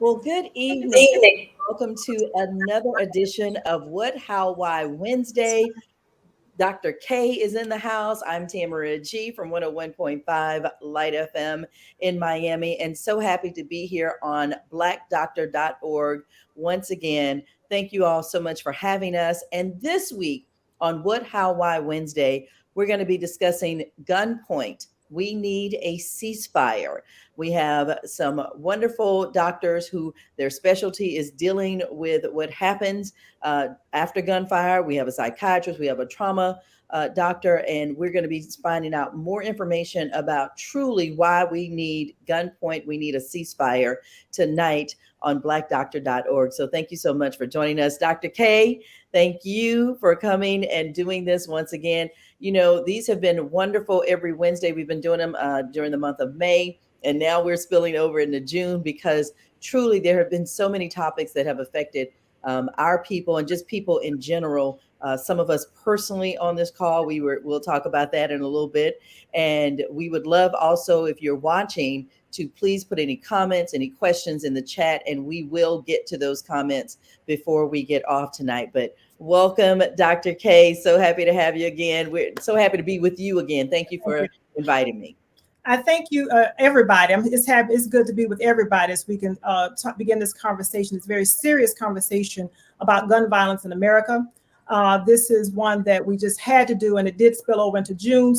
Well, good evening. Evening. Welcome to another edition of What, How, Why Wednesday. Dr. K is in the house. I'm Tamara G from 101.5 Light FM in Miami, and so happy to be here on blackdoctor.org once again. Thank you all so much for having us. And this week on What, How, Why Wednesday, we're going to be discussing gunpoint. We need a ceasefire. We have some wonderful doctors who their specialty is dealing with what happens after gunfire. We have a psychiatrist, we have a trauma doctor, and we're going to be finding out more information about truly why we need gunpoint, we need a ceasefire tonight on blackdoctor.org. So thank you so much for joining us. Dr. K, thank you for coming and doing this once again. You know, these have been wonderful every Wednesday. We've been doing them during the month of May, and now we're spilling over into June because truly there have been so many topics that have affected our people and just people in general. Some of us personally on this call, we'll talk about that in a little bit. And we would love also, if you're watching, to please put any comments, any questions in the chat, and we will get to those comments before we get off tonight. But welcome, Dr. K. So happy to have you again. We're so happy to be with you again. Thank you for inviting me. I thank you, everybody. It's good to be with everybody as we can begin this conversation. It's a very serious conversation about gun violence in America. This is one that we just had to do, and it did spill over into June.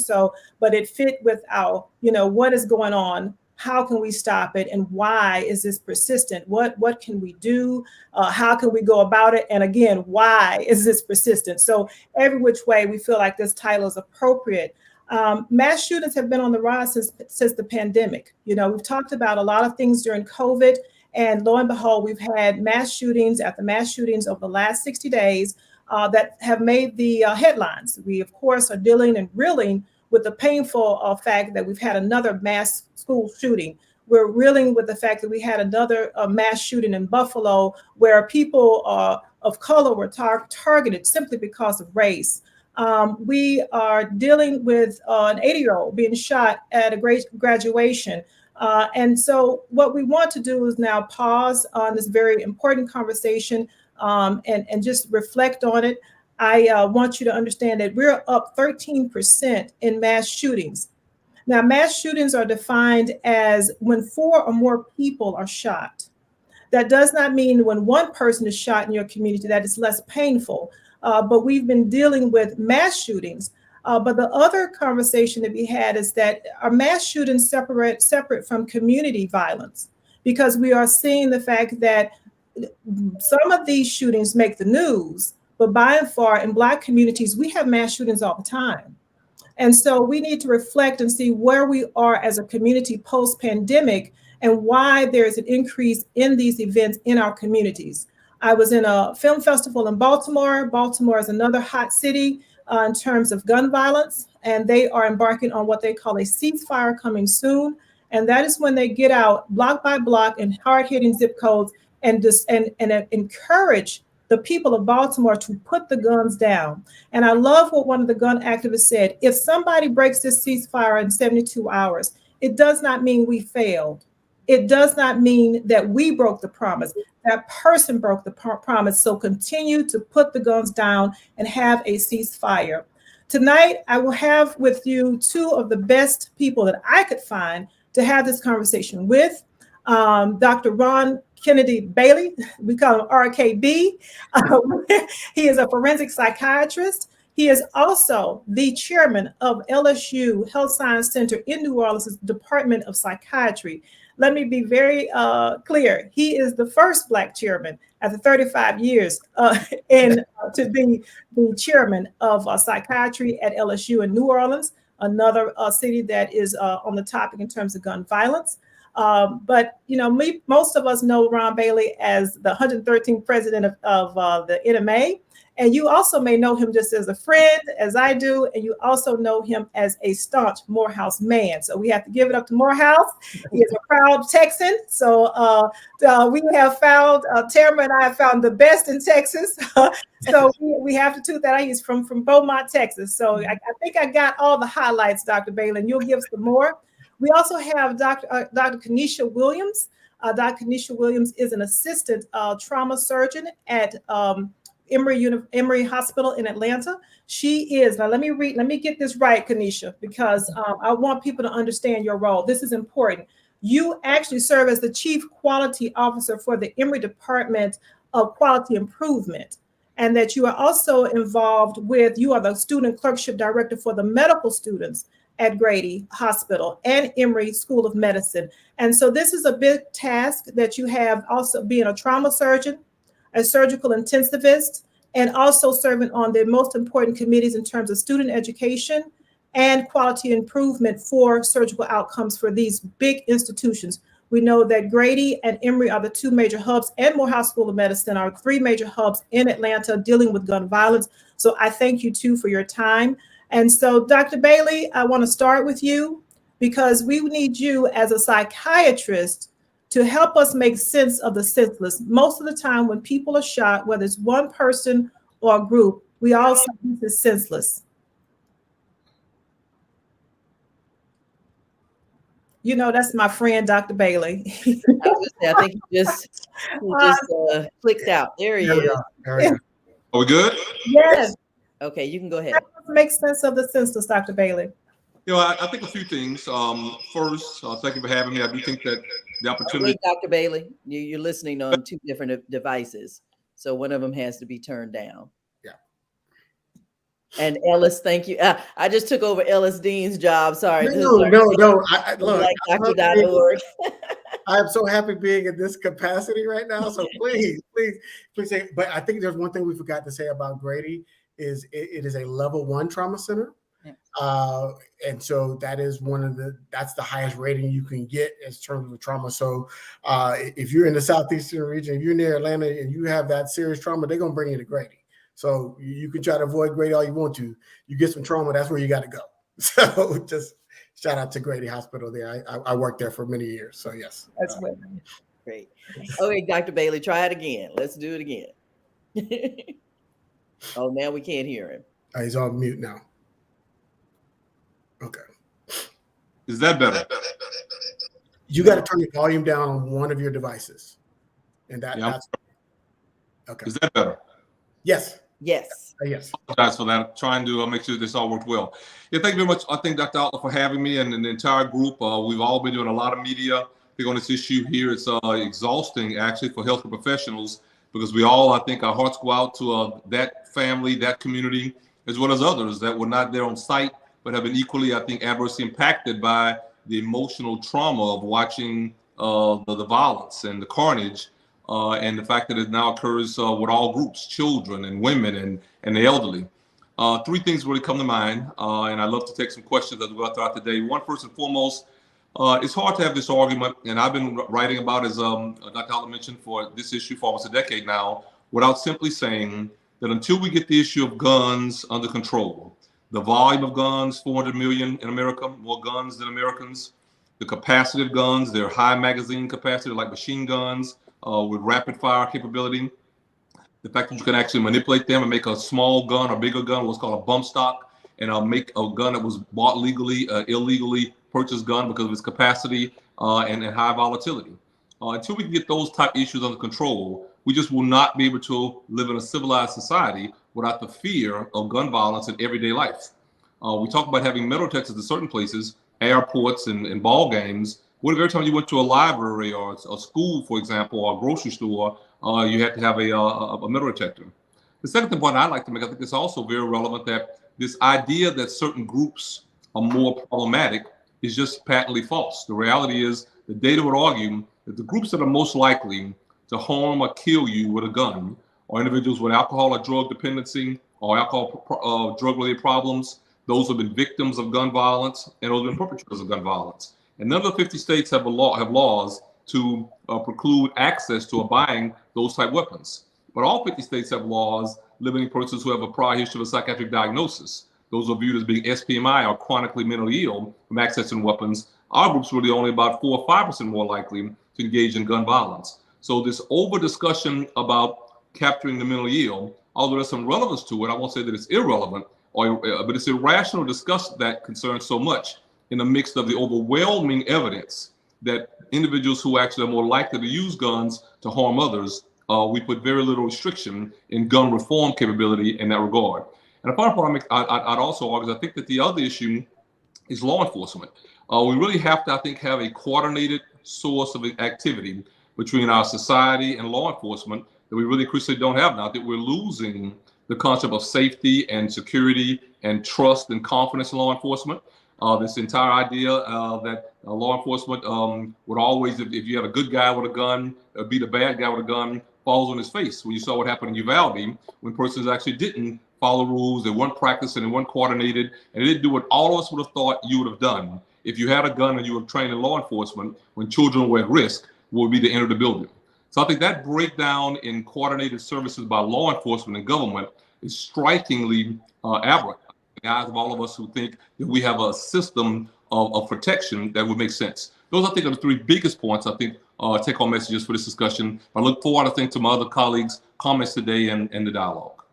But it fit with our, what is going on? How can we stop it? And why is this persistent? What can we do? How can we go about it? And again, why is this persistent? So every which way, we feel like this title is appropriate. Mass shootings have been on the rise since the pandemic. We've talked about a lot of things during COVID, and lo and behold, we've had mass shootings after mass shootings over the last 60 days that have made the headlines. We, of course, are dealing and reeling with the painful fact that we've had another mass school shooting. We're reeling with the fact that we had another mass shooting in Buffalo where people of color were targeted simply because of race. We are dealing with an 80-year-old being shot at a great graduation. And so what we want to do is now pause on this very important conversation and just reflect on it. I want you to understand that we're up 13% in mass shootings. Now, mass shootings are defined as when 4 or more people are shot. That does not mean when one person is shot in your community that it's less painful. But we've been dealing with mass shootings. But the other conversation that we had is that are mass shootings separate from community violence? Because we are seeing the fact that some of these shootings make the news, but by and far in Black communities, we have mass shootings all the time. And so we need to reflect and see where we are as a community post-pandemic and why there's an increase in these events in our communities. I was in a film festival in Baltimore. Baltimore is another hot city in terms of gun violence, and they are embarking on what they call a ceasefire coming soon. And that is when they get out block by block in hard-hitting zip codes and encourage the people of Baltimore to put the guns down. And I love what one of the gun activists said. If somebody breaks this ceasefire in 72 hours, it does not mean we failed. It does not mean that we broke the promise. That person broke the promise. So continue to put the guns down and have a ceasefire. Tonight, I will have with you 2 of the best people that I could find to have this conversation with. Dr. Ron Kennedy Bailey, we call him RKB. He is a forensic psychiatrist. He is also the chairman of LSU Health Science Center in New Orleans' Department of Psychiatry. Let me be very clear. He is the first Black chairman after 35 years to be the chairman of psychiatry at LSU in New Orleans, another city that is on the topic in terms of gun violence. But most of us know Ron Bailey as the 113th president of the NMA. And you also may know him just as a friend, as I do, and you also know him as a staunch Morehouse man. So we have to give it up to Morehouse. He is a proud Texan. So we have found, Tamara and I have found the best in Texas. So we have to toot that out. He's from Beaumont, Texas. So I think I got all the highlights, Dr. Bailey, and you'll give some more. We also have Dr. Kenesha Williams. Dr. Kenesha Williams is an assistant trauma surgeon at Emory Hospital in Atlanta. She is, now let me get this right, Kenesha, because I want people to understand your role. This is important. You actually serve as the Chief Quality Officer for the Emory Department of Quality Improvement, and that you are also involved with, you are the Student Clerkship Director for the medical students at Grady Hospital and Emory School of Medicine. And so this is a big task that you have, also being a trauma surgeon, a surgical intensivist, and also serving on the most important committees in terms of student education and quality improvement for surgical outcomes for these big institutions. We know that Grady and Emory are the two major hubs, and Morehouse School of Medicine are three major hubs in Atlanta dealing with gun violence. So I thank you too for your time. And so Dr. Bailey, I want to start with you because we need you as a psychiatrist to help us make sense of the senseless. Most of the time when people are shot, whether it's one person or a group, we all say this is senseless. You know, that's my friend, Dr. Bailey. I was gonna say, I think he just clicked out. There he is. There we go. Are we good? Yes. Okay, you can go ahead. Make sense of the senseless, Dr. Bailey. You know, I think a few things. First, thank you for having me. I do think that the opportunity. Wait, Dr. Bailey, you're listening on two different devices, so one of them has to be turned down. Yeah. And Ellis, thank you. I just took over Ellis Dean's job. Sorry. No. Look, like Dr.org. I am so happy being in this capacity right now. So please say. But I think there's one thing we forgot to say about Grady is it is a level 1 trauma center. Yeah. And so that is that's the highest rating you can get in terms of trauma. So if you're in the southeastern region, if you're near Atlanta and you have that serious trauma, they're going to bring you to Grady. So you can try to avoid Grady all you want to. You get some trauma, that's where you got to go. So just shout out to Grady Hospital there. I worked there for many years. So yes. That's great. Okay, Dr. Bailey, try it again. Let's do it again. Oh, now we can't hear him. He's on mute now. Okay. Is that better? You got to turn the volume down on one of your devices. And that's okay. Is that better? Yes. Yes. Yes. I apologize for that. Trying to make sure this all worked well. Yeah, thank you very much. I thank Dr. Outler for having me and the entire group. We've all been doing a lot of media. I think on this issue here, it's exhausting actually for healthcare professionals because we all, I think, our hearts go out to that family, that community, as well as others that were not there on site, but have been equally, I think, adversely impacted by the emotional trauma of watching the violence and the carnage. And the fact that it now occurs with all groups, children and women and the elderly. Three things really come to mind, and I'd love to take some questions as we go throughout the day. One, first and foremost, it's hard to have this argument, and I've been writing about, as Dr. Outler mentioned, for this issue for almost a decade now, without simply saying that until we get the issue of guns under control, the volume of guns, 400 million in America, more guns than Americans, the capacity of guns, their high magazine capacity, like machine guns, with rapid fire capability, the fact that you can actually manipulate them and make a small gun or bigger gun, what's called a bump stock, and make a gun that was bought legally, illegally purchased gun because of its capacity and high volatility. Until we can get those type issues under control, we just will not be able to live in a civilized society without the fear of gun violence in everyday life. We talk about having metal detectors in certain places, airports and ball games. What if every time you went to a library or a school, for example, or a grocery store, you had to have a metal detector? The second point I'd like to make, I think it's also very relevant that this idea that certain groups are more problematic is just patently false. The reality is the data would argue that the groups that are most likely to harm or kill you with a gun are individuals with alcohol or drug dependency or alcohol drug-related problems. Those have been victims of gun violence and those have been perpetrators of gun violence. And none of the 50 states have laws to preclude access to or buying those type weapons. But all 50 states have laws limiting persons who have a prior history of a psychiatric diagnosis. Those are viewed as being SPMI or chronically mentally ill from accessing weapons. Our group's really only about 4 or 5% more likely to engage in gun violence. So this over discussion about capturing the mentally ill, although there's some relevance to it, I won't say that it's irrelevant, but it's irrational to discuss that concern so much in the midst of the overwhelming evidence that individuals who actually are more likely to use guns to harm others, we put very little restriction in gun reform capability in that regard. And the final point I'd also argue is I think that the other issue is law enforcement. We really have to, I think, have a coordinated source of activity between our society and law enforcement that we really crucially don't have now. That we're losing the concept of safety and security and trust and confidence in law enforcement. This entire idea that law enforcement would always, if you had a good guy with a gun, beat a bad guy with a gun, falls on his face. When you saw what happened in Uvalde, when persons actually didn't follow rules, they weren't practicing, they weren't coordinated, and they didn't do what all of us would have thought you would have done if you had a gun and you were trained in law enforcement when children were at risk, would be to enter the building. So I think that breakdown in coordinated services by law enforcement and government is strikingly aberrant in the eyes of all of us who think that we have a system of protection that would make sense. Those, I think, are the three biggest points, I think, take-home messages for this discussion. I look forward, I think, to my other colleagues' comments today and the dialogue.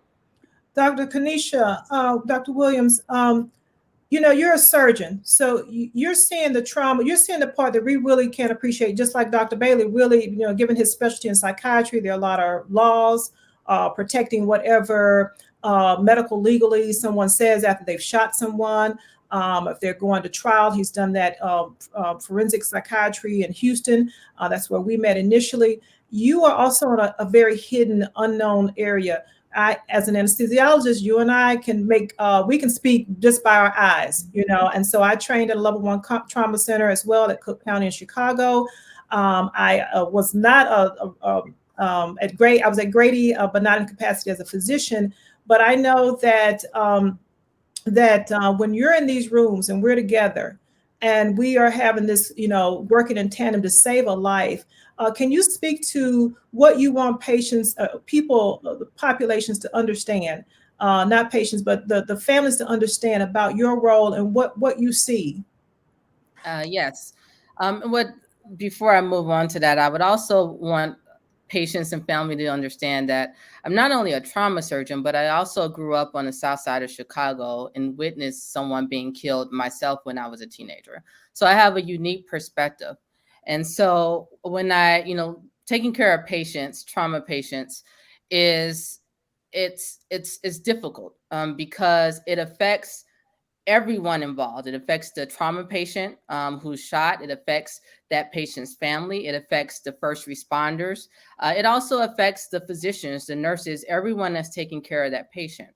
Dr. Kanisha, Dr. Williams, you're a surgeon, so you're seeing the trauma, you're seeing the part that we really can't appreciate, just like Dr. Bailey, really, given his specialty in psychiatry, there are a lot of laws protecting whatever medical legally someone says after they've shot someone. If they're going to trial, he's done that forensic psychiatry in Houston. That's where we met initially. You are also in a very hidden, unknown area. As an anesthesiologist, you and I can we can speak just by our eyes, and so I trained at a level 1 trauma center as well at Cook County in Chicago. I was not at Grady, I was at Grady, but not in capacity as a physician. But I know that when you're in these rooms and we're together and we are having this, working in tandem to save a life, can you speak to what you want patients, the populations to understand, not patients, but the families to understand about your role and what you see? Yes. Before I move on to that, I would also want patients and family to understand that I'm not only a trauma surgeon, but I also grew up on the south side of Chicago and witnessed someone being killed myself when I was a teenager. So I have a unique perspective. And so when taking care of patients, trauma patients, it's difficult because it affects everyone involved. It affects the trauma patient who's shot. It affects that patient's family. It affects the first responders. It also affects the physicians, the nurses, everyone that's taking care of that patient.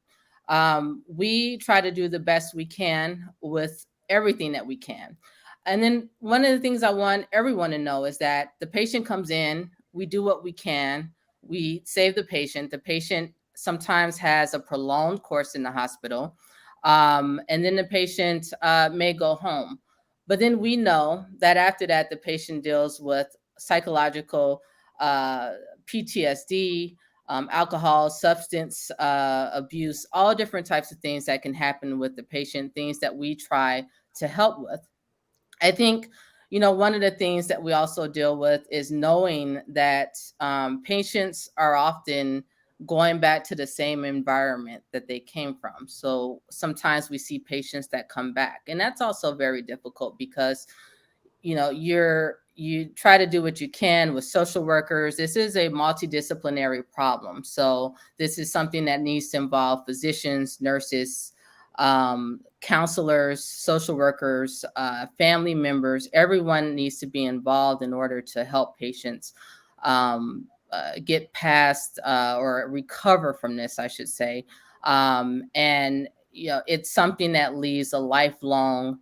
We try to do the best we can with everything that we can. And then one of the things I want everyone to know is that the patient comes in, we do what we can, we save the patient. The patient sometimes has a prolonged course in the hospital. And then the patient may go home. But then we know that after that, the patient deals with psychological PTSD, alcohol, substance abuse, all different types of things that can happen with the patient, things that we try to help with. I think, one of the things that we also deal with is knowing that patients are often going back to the same environment that they came from. So sometimes we see patients that come back, and that's also very difficult because, you try to do what you can with social workers. This is a multidisciplinary problem. So this is something that needs to involve physicians, nurses, counselors, social workers, family members. Everyone needs to be involved in order to help patients get past or recover from this, I should say. And it's something that leaves a lifelong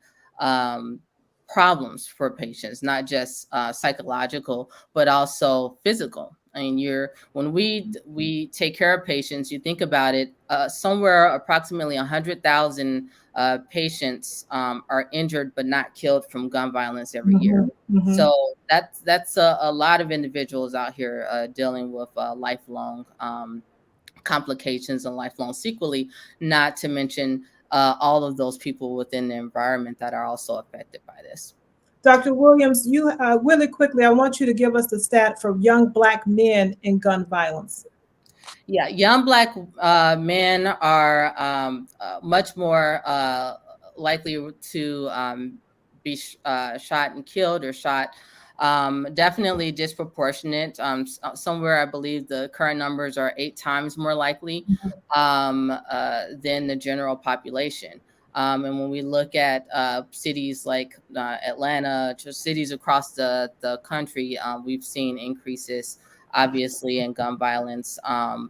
problems for patients, not just psychological, but also physical. I mean, when we take care of patients, you think about it, somewhere approximately 100,000 patients are injured but not killed from gun violence every year. Mm-hmm. So that's a lot of individuals out here dealing with lifelong complications and lifelong sequelae, not to mention all of those people within the environment that are also affected by this. Dr. Williams, you really quickly, I want you to give us the stat for young Black men in gun violence. Yeah, young Black men are much more likely to be shot and killed or shot Definitely disproportionate. Somewhere I believe the current numbers are 8 times more likely than the general population. And when we look at cities like Atlanta, just cities across the country, we've seen increases, obviously, in gun violence.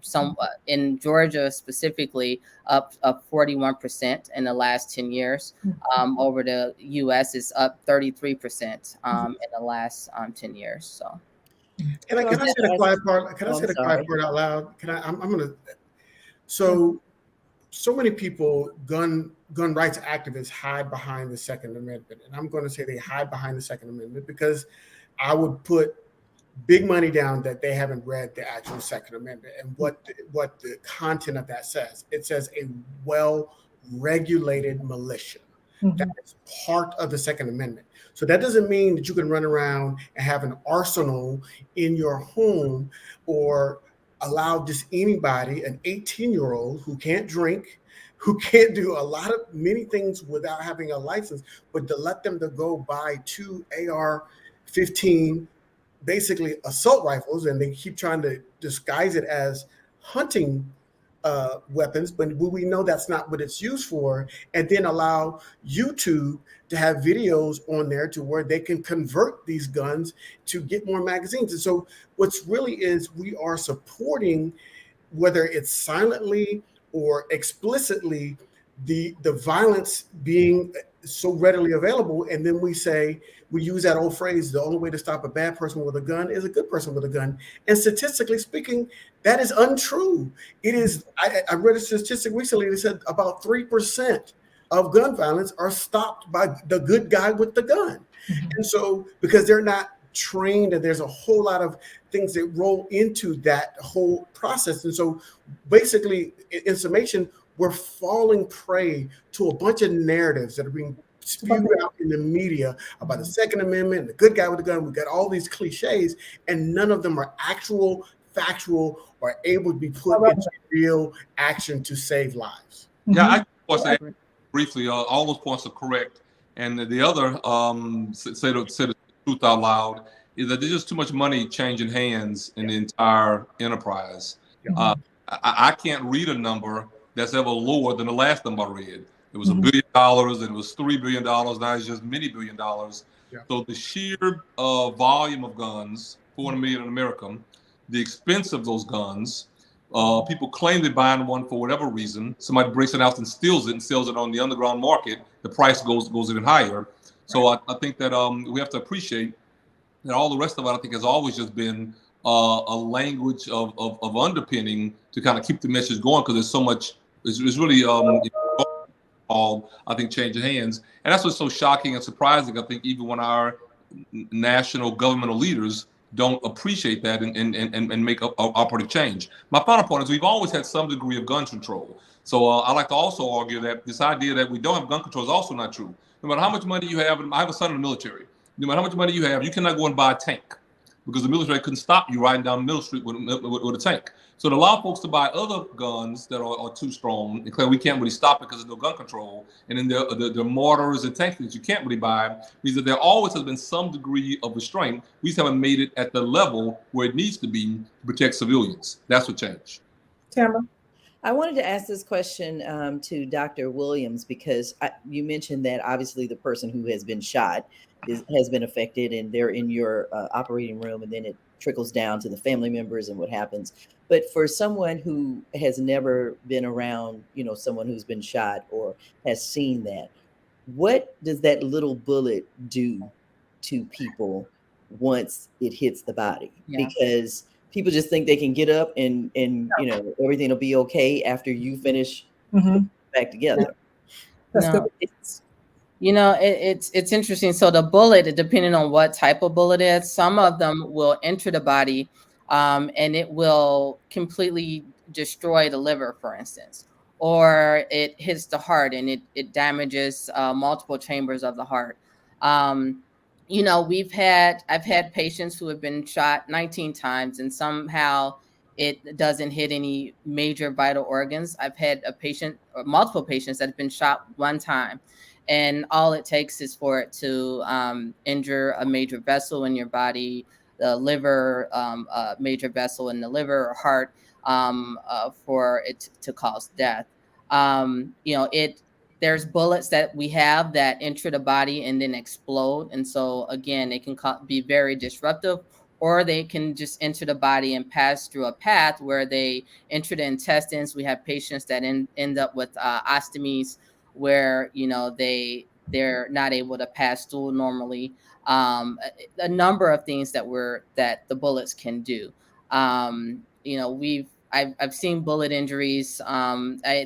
Some in Georgia specifically, up 41% in the last 10 years. Over the U.S. is up 33% in the last 10 years. So. Can I So I can I wanted say to the ask, quiet part? Can I oh, say I'm the quiet sorry. part out loud? Can I? I'm gonna. So many people, gun rights activists, hide behind the Second Amendment, and I'm going to say they hide behind the Second Amendment because I would put big money down that they haven't read the actual Second Amendment and what the content of that says. It says a well-regulated militia. That is part of the Second Amendment. So that doesn't mean that you can run around and have an arsenal in your home or allow just anybody, an 18-year-old who can't drink, who can't do a lot of many things without having a license, but to let them to go buy 2 AR-15 basically assault rifles, and they keep trying to disguise it as hunting weapons, but we know that's not what it's used for, and then allow YouTube to have videos on there to where they can convert these guns to get more magazines. And so what's really is we are supporting, whether it's silently or explicitly, the violence being so readily available. And then we say, we use that old phrase, the only way to stop a bad person with a gun is a good person with a gun. And statistically speaking, that is untrue. It is, I read a statistic recently that said about 3% of gun violence are stopped by the good guy with the gun. And so, because they're not trained, and there's a whole lot of things that roll into that whole process. And so basically, in summation, we're falling prey to a bunch of narratives that are being spewed out in the media about the Second Amendment and the good guy with the gun. We've got all these cliches, and none of them are actual, factual, or able to be put into real action to save lives. Yeah, I want to say briefly, all those points are correct. And the other, say the truth out loud, is that there's just too much money changing hands in the entire enterprise. I can't read a number that's ever lower than the last number I read. It was $1 billion, and it was $3 billion. Now it's just many $1 billion. So the sheer volume of guns, 400 million in America, the expense of those guns, people claim they're buying one for whatever reason. Somebody breaks it out and steals it and sells it on the underground market. The price goes even higher. So I think that we have to appreciate that all the rest of it, I think, has always just been a language of underpinning to kind of keep the message going, because there's so much. It's really I think, changing hands, and that's what's so shocking and surprising. I think even when our national governmental leaders don't appreciate that and make operative change. My final point is we've always had some degree of gun control. So I like to also argue that this idea that we don't have gun control is also not true. No matter how much money you have, I have a son in the military. No matter how much money you have, you cannot go and buy a tank, because the military couldn't stop you riding down Middle Street with a tank. So to allow folks to buy other guns that are too strong and claim we can't really stop it because there's no gun control, and then the mortars and tanks that you can't really buy, means that there always has been some degree of restraint. We just haven't made it at the level where it needs to be to protect civilians. That's what changed. Tamara? I wanted to ask this question to Dr. Williams, because you mentioned that obviously the person who has been shot has been affected, and they're in your operating room, and then it trickles down to the family members and what happens. But for someone who has never been around, someone who's been shot or has seen that, what does that little bullet do to people once it hits the body? Yeah. Because people just think they can get up and everything will be okay after you finish back together. That's No. good. It's interesting. So the bullet, depending on what type of bullet it is, some of them will enter the body, and it will completely destroy the liver, for instance, or it hits the heart and it damages multiple chambers of the heart. I've had patients who have been shot 19 times, and somehow It doesn't hit any major vital organs. I've had a patient or multiple patients that have been shot one time, and all it takes is for it to injure a major vessel in your body, the liver, a major vessel in the liver or heart, for it to cause death. There's bullets that we have that enter the body and then explode. And so again, it can be very disruptive, or they can just enter the body and pass through a path where they enter the intestines. We have patients that end up with ostomies, where they're not able to pass stool normally. A number of things that the bullets can do. I've seen bullet injuries.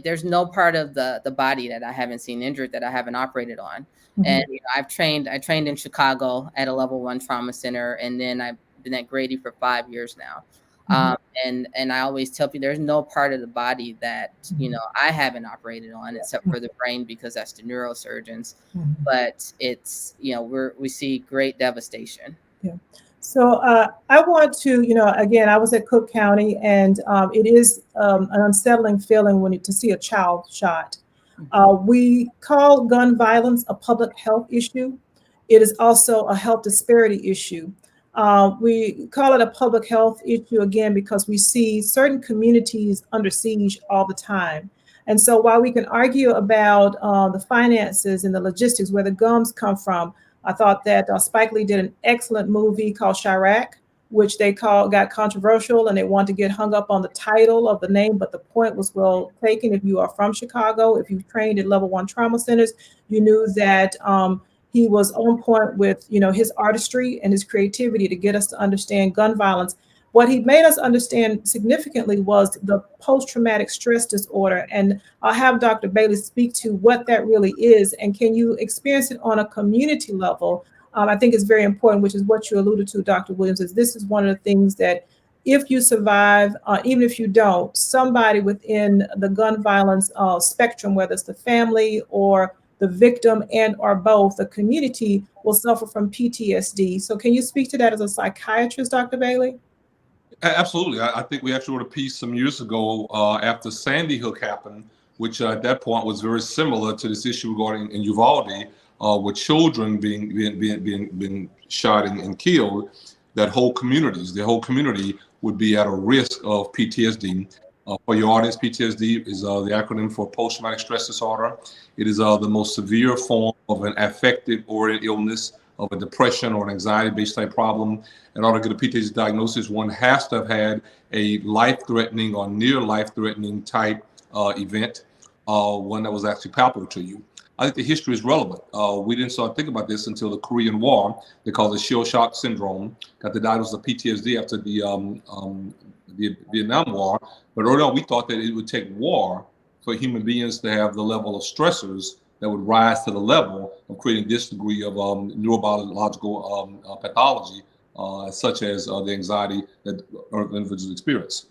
There's no part of the body that I haven't seen injured that I haven't operated on. Mm-hmm. And I trained in Chicago at a level 1 trauma center, and then I've been at Grady for 5 years now. Mm-hmm. And I always tell people there's no part of the body that I haven't operated on except for the brain, because that's the neurosurgeons. Mm-hmm. But it's we see great devastation. Yeah. So I want to, again, I was at Cook County, and it is an unsettling feeling to see a child shot. We call gun violence a public health issue. It is also a health disparity issue. We call it a public health issue, again, because we see certain communities under siege all the time. And so while we can argue about the finances and the logistics, where the guns come from, I thought that Spike Lee did an excellent movie called Chirac, which got controversial, and they wanted to get hung up on the title of the name, but the point was well taken. If you are from Chicago, if you've trained at level 1 trauma centers, you knew that he was on point with his artistry and his creativity to get us to understand gun violence. What he made us understand significantly was the post-traumatic stress disorder. And I'll have Dr. Bailey speak to what that really is. And can you experience it on a community level? I think it's very important, which is what you alluded to, Dr. Williams, is this is one of the things that if you survive, even if you don't, somebody within the gun violence spectrum, whether it's the family or the victim and or both, the community will suffer from PTSD. So can you speak to that as a psychiatrist, Dr. Bailey? Absolutely. I think we actually wrote a piece some years ago after Sandy Hook happened, which at that point was very similar to this issue regarding in Uvalde, with children being shot and killed. The whole community would be at a risk of PTSD. For your audience, PTSD is the acronym for post-traumatic stress disorder. It is the most severe form of an affective-oriented illness, of a depression or an anxiety-based type problem. In order to get a PTSD diagnosis, one has to have had a life-threatening or near life-threatening type event, one that was actually palpable to you. I think the history is relevant. We didn't start thinking about this until the Korean War. They call it shell shock syndrome. Got the diagnosis of PTSD after the Vietnam War. But early on, we thought that it would take war for human beings to have the level of stressors that would rise to the level of creating this degree of neurobiological pathology, such as the anxiety that individuals experience.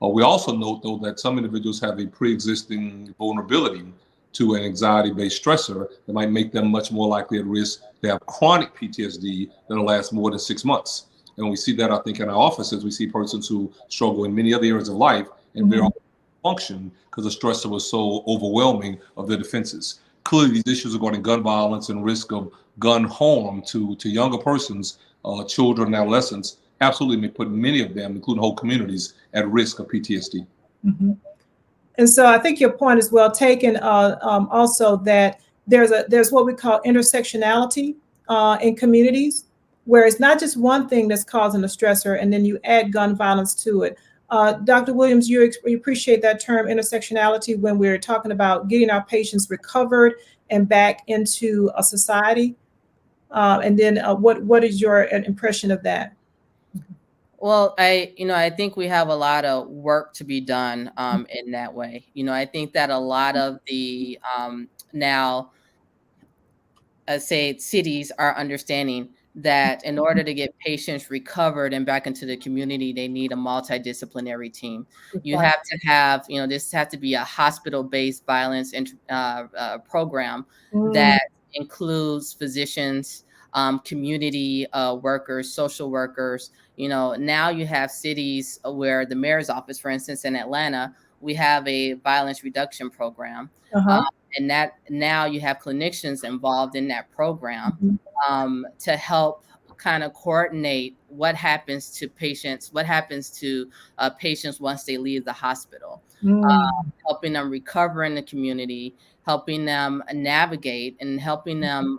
We also note, though, that some individuals have a pre-existing vulnerability to an anxiety-based stressor that might make them much more likely at risk to have chronic PTSD that'll last more than 6 months. And we see that, I think, in our offices. We see persons who struggle in many other areas of life and they're function because the stressor was so overwhelming of their defenses. Clearly, these issues regarding gun violence and risk of gun harm to younger persons, children and adolescents, absolutely may put many of them, including whole communities, at risk of PTSD. Mm-hmm. And so I think your point is well taken. Also, that there's what we call intersectionality in communities, where it's not just one thing that's causing the stressor, and then you add gun violence to it. Dr. Williams, you appreciate that term intersectionality when we're talking about getting our patients recovered and back into a society. And then what is your impression of that? Well, I think we have a lot of work to be done in that way. I think that a lot of the now, say, cities are understanding that in order to get patients recovered and back into the community, they need a multidisciplinary team. You have to have, this has to be a hospital-based violence program that includes physicians, community workers, social workers. Now you have cities where the mayor's office, for instance, in Atlanta, we have a violence reduction program. Uh-huh. And that now you have clinicians involved in that program Mm-hmm. to help kind of coordinate what happens to patients once they leave the hospital, helping them recover in the community, helping them navigate, and helping them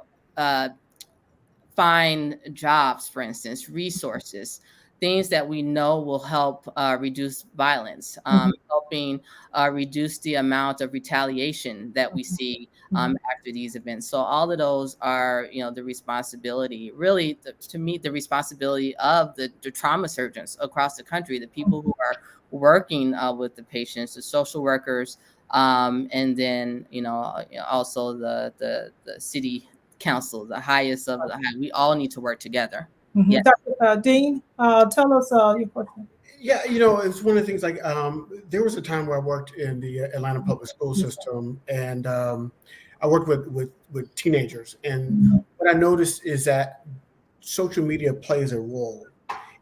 find jobs, for instance, resources, things that we know will help reduce violence, helping reduce the amount of retaliation that we see after these events. So all of those are, the responsibility, really, to meet the responsibility of the trauma surgeons across the country, the people who are working with the patients, the social workers, and then, also the city council, the highest of the high. We all need to work together. Mm-hmm. Yeah. Dr. Dean, tell us your question. Yeah, it's one of the things, like, there was a time where I worked in the Atlanta public school system, and I worked with teenagers. And what I noticed is that social media plays a role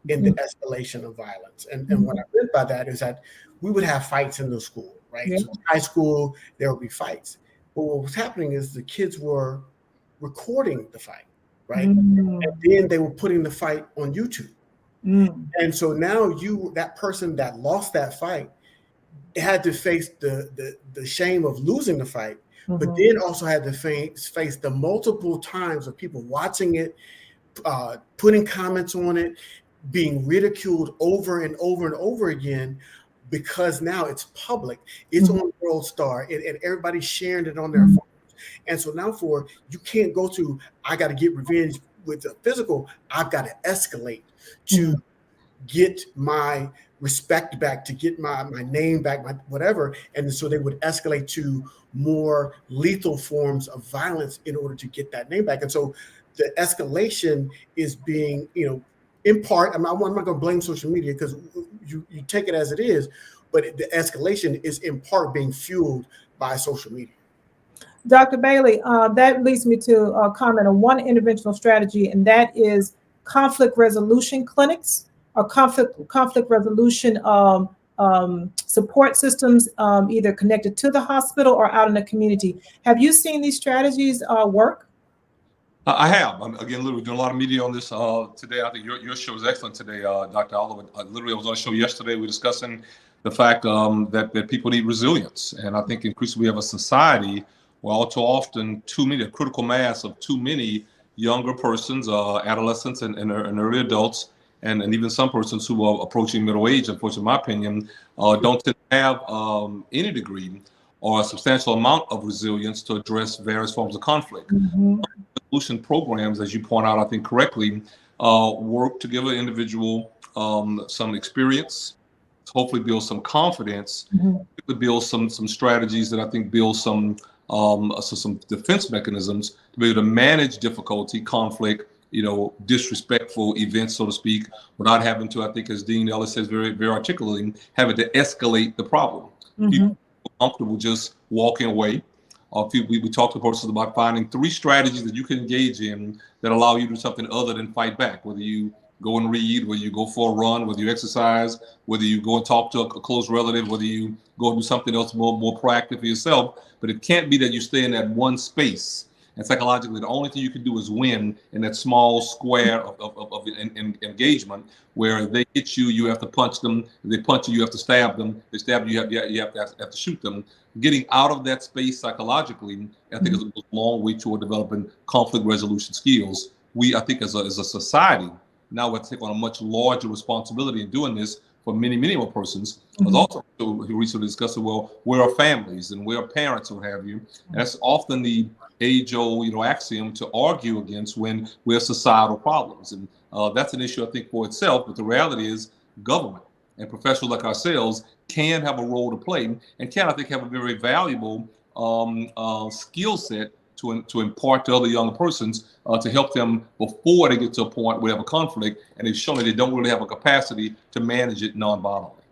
in the escalation of violence. And what I meant by that is that we would have fights in the school, right? Yeah. So high school, there would be fights. But what was happening is the kids were recording the fight, right? And then they were putting the fight on YouTube. And so now that person that lost that fight had to face the shame of losing the fight, but then also had to face the multiple times of people watching it, putting comments on it, being ridiculed over and over and over again, because now it's public, it's on World Star, and everybody's sharing it on their phone. And so now you can't go to, I got to get revenge with the physical, I've got to escalate to get my respect back, to get my name back, my whatever. And so they would escalate to more lethal forms of violence in order to get that name back. And so the escalation is being, in part, I'm not going to blame social media, because you take it as it is, but the escalation is in part being fueled by social media. Dr. Bailey, that leads me to comment on one interventional strategy, and that is conflict resolution clinics or conflict resolution support systems, either connected to the hospital or out in the community. Have you seen these strategies work? I have. Again, literally doing a lot of media on this today. I think your show is excellent today, Dr. Oliver. Literally, I was on a show yesterday. We were discussing the fact that people need resilience. And I think increasingly we have a society where all too often a critical mass of too many younger persons, adolescents and early adults, and even some persons who are approaching middle age, unfortunately, in my opinion, don't tend to have any degree or a substantial amount of resilience to address various forms of conflict. Solution programs, as you point out, I think correctly, work to give an individual some experience, hopefully build some confidence, build some strategies that I think build some defense mechanisms to be able to manage difficulty, conflict, disrespectful events, so to speak, without having to, I think, as Dean Ellis says very, very articulately, having to escalate the problem. People are comfortable just walking away. We talked to persons about finding 3 strategies that you can engage in that allow you to do something other than fight back, whether you go and read, whether you go for a run, whether you exercise, whether you go and talk to a close relative, whether you go and do something else more proactive for yourself. But it can't be that you stay in that one space. And psychologically, the only thing you can do is win in that small square of engagement, where they hit you, you have to punch them. If they punch you, you have to stab them. They stab you, you have to shoot them. Getting out of that space psychologically, I think, is a long way toward developing conflict resolution skills. We, I think, as a society, now we have to take on a much larger responsibility in doing this for many, many more persons. I was also recently discussing, well, where are families and where are parents, what have you? And that's often the age-old, axiom to argue against when we're societal problems. And that's an issue, I think, for itself. But the reality is government and professionals like ourselves can have a role to play and can, I think, have a very valuable skill set to impart to other young persons to help them before they get to a point where they have a conflict and they've shown that they don't really have a capacity to manage it non-violently.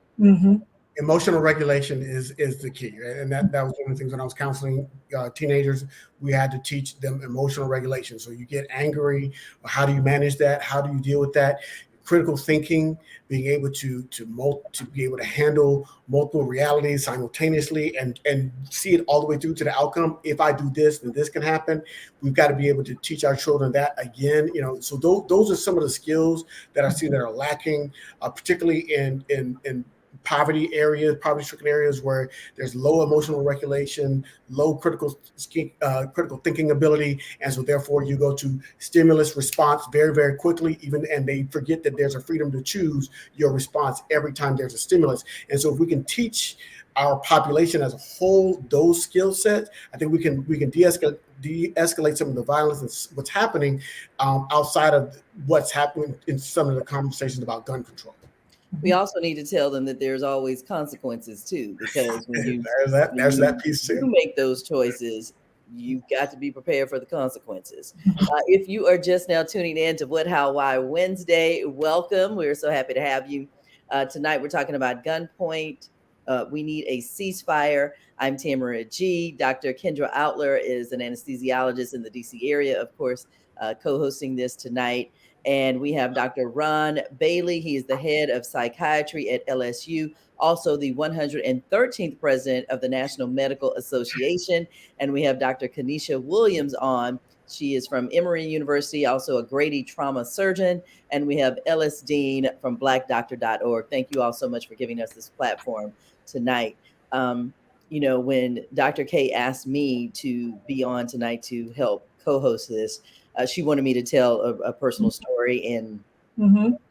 Emotional regulation is the key, and that was one of the things when I was counseling teenagers. We had to teach them emotional regulation. So you get angry, how do you manage that? How do you deal with that? Critical thinking, being able to be able to handle multiple realities simultaneously and see it all the way through to the outcome. If I do this, then this can happen. We've got to be able to teach our children that again. So those are some of the skills that I see that are lacking, particularly in poverty-stricken areas where there's low emotional regulation, low critical thinking ability, and so therefore you go to stimulus response very, very quickly, and they forget that there's a freedom to choose your response every time there's a stimulus. And so if we can teach our population as a whole those skill sets, I think we can de-escalate some of the violence and what's happening outside of what's happening in some of the conversations about gun control. We also need to tell them that there's always consequences too, because when you there's that piece too. make those choices, you've got to be prepared for the consequences. If you are just now tuning in to What, How, Why Wednesday, welcome. We're so happy to have you. Tonight we're talking about gunpoint. We need a ceasefire. I'm Tamara G. Dr. Kendra Outler is an anesthesiologist in the DC area, of course, co-hosting this tonight. And we have Dr. Ron Bailey. He is the head of psychiatry at LSU, also the 113th president of the National Medical Association. And we have Dr. Kanisha Williams on. She is from Emory University, also a Grady trauma surgeon. And we have Ellis Dean from blackdoctor.org. Thank you all so much for giving us this platform tonight. When Dr. K asked me to be on tonight to help co-host this, she wanted me to tell a personal story and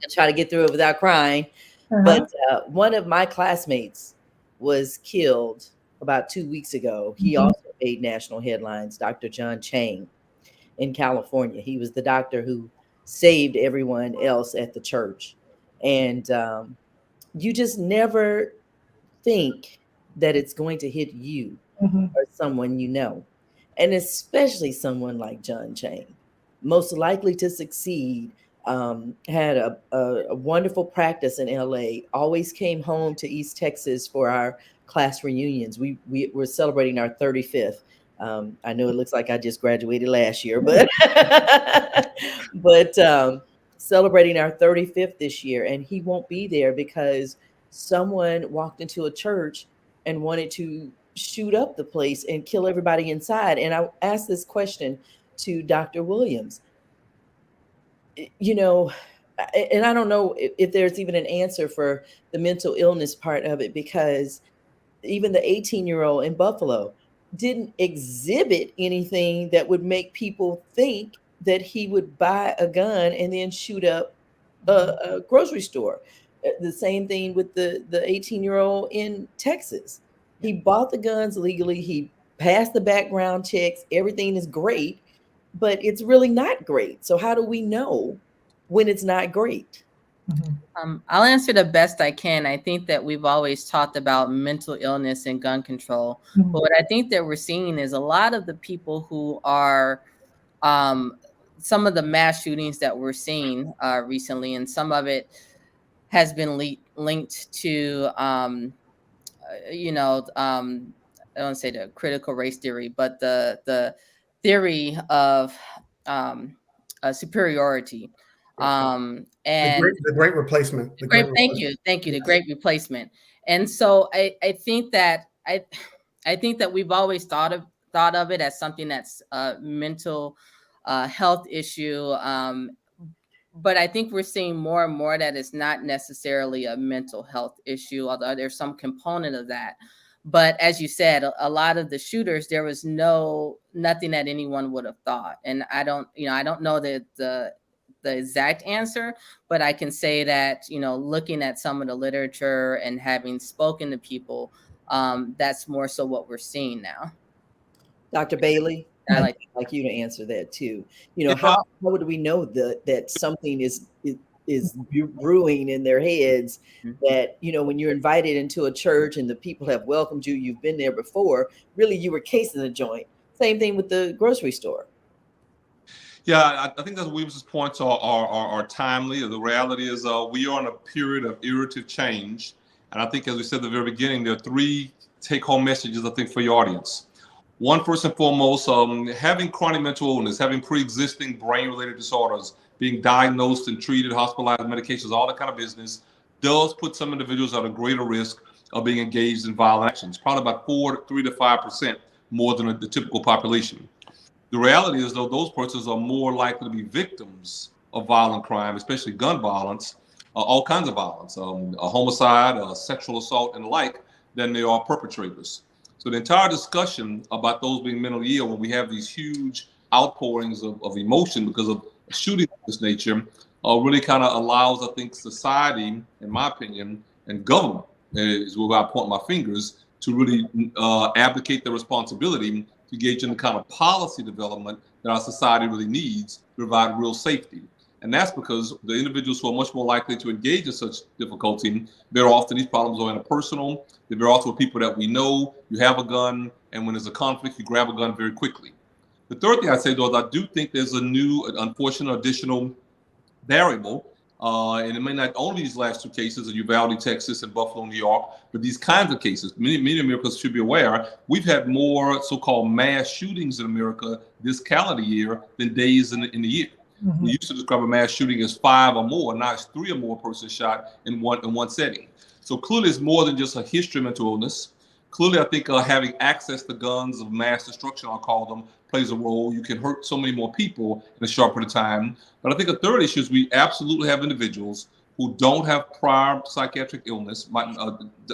try to get through it without crying. But one of my classmates was killed about 2 weeks ago. He also made national headlines, Dr. John Chang in California. He was the doctor who saved everyone else at the church. And you just never think that it's going to hit you or someone you know, and especially someone like John Chang, most likely to succeed, had a wonderful practice in LA, always came home to East Texas for our class reunions. We were celebrating our 35th. I know it looks like I just graduated last year, but celebrating our 35th this year, and he won't be there because someone walked into a church and wanted to shoot up the place and kill everybody inside. And I asked this question to Dr. Williams, and I don't know if there's even an answer for the mental illness part of it, because even the 18-year-old in Buffalo didn't exhibit anything that would make people think that he would buy a gun and then shoot up a grocery store. The same thing with the 18-year-old in Texas. He bought the guns legally. He passed the background checks. Everything is great, but it's really not great. So how do we know when it's not great? I'll answer the best I can. I think that we've always talked about mental illness and gun control. But what I think that we're seeing is a lot of the people who are some of the mass shootings that we're seeing recently, and some of it has been linked to, I don't say the critical race theory, but the theory of superiority. And the great replacement. Thank you. The great replacement. And so I think that we've always thought of it as something that's a mental health issue. But I think we're seeing more and more that it's not necessarily a mental health issue, although there's some component of that. But as you said, a lot of the shooters, there was nothing that anyone would have thought. And I don't know the exact answer, but I can say that, looking at some of the literature and having spoken to people, that's more so what we're seeing now. Dr. Bailey, I'd like you to answer that too. How would we know that something is brewing in their heads, that, when you're invited into a church and the people have welcomed you, you've been there before, really you were casing the joint. Same thing with the grocery store. Yeah, I think that Williams' points are timely. The reality is we are in a period of iterative change, And I think, as we said at the very beginning, there are three take-home messages, I think, for your audience. One, first and foremost, having chronic mental illness, having pre-existing brain-related disorders, being diagnosed and treated, hospitalized, medications, all that kind of business, does put some individuals at a greater risk of being engaged in violent actions, probably about 3 to 5% more than the typical population. The reality is, though, those persons are more likely to be victims of violent crime, especially gun violence, all kinds of violence, a homicide, a sexual assault, and the like, than they are perpetrators. So the entire discussion about those being mentally ill, when we have these huge outpourings of emotion because of a shooting of this nature, really kind of allows, I think, society, in my opinion, and government, is where I point my fingers, to really abdicate their responsibility to engage in the kind of policy development that our society really needs to provide real safety. And that's because the individuals who are much more likely to engage in such difficulty, very often these problems are interpersonal. They're very often with people that we know. You have a gun, and when there's a conflict, you grab a gun very quickly. The third thing I'd say, though, is I do think there's a new, unfortunate additional variable, and it may not only these last two cases in Uvalde, Texas, and Buffalo, New York, but these kinds of cases. Many Americans should be aware, we've had more so-called mass shootings in America this calendar year than days in the year. Mm-hmm. We used to describe a mass shooting as 5 or more. Now it's 3 or more persons shot in one setting. So clearly it's more than just a history of mental illness. Clearly, I think having access to guns of mass destruction, I'll call them, plays a role. You can hurt so many more people in a short period of time. But I think a third issue is we absolutely have individuals who don't have prior psychiatric illness,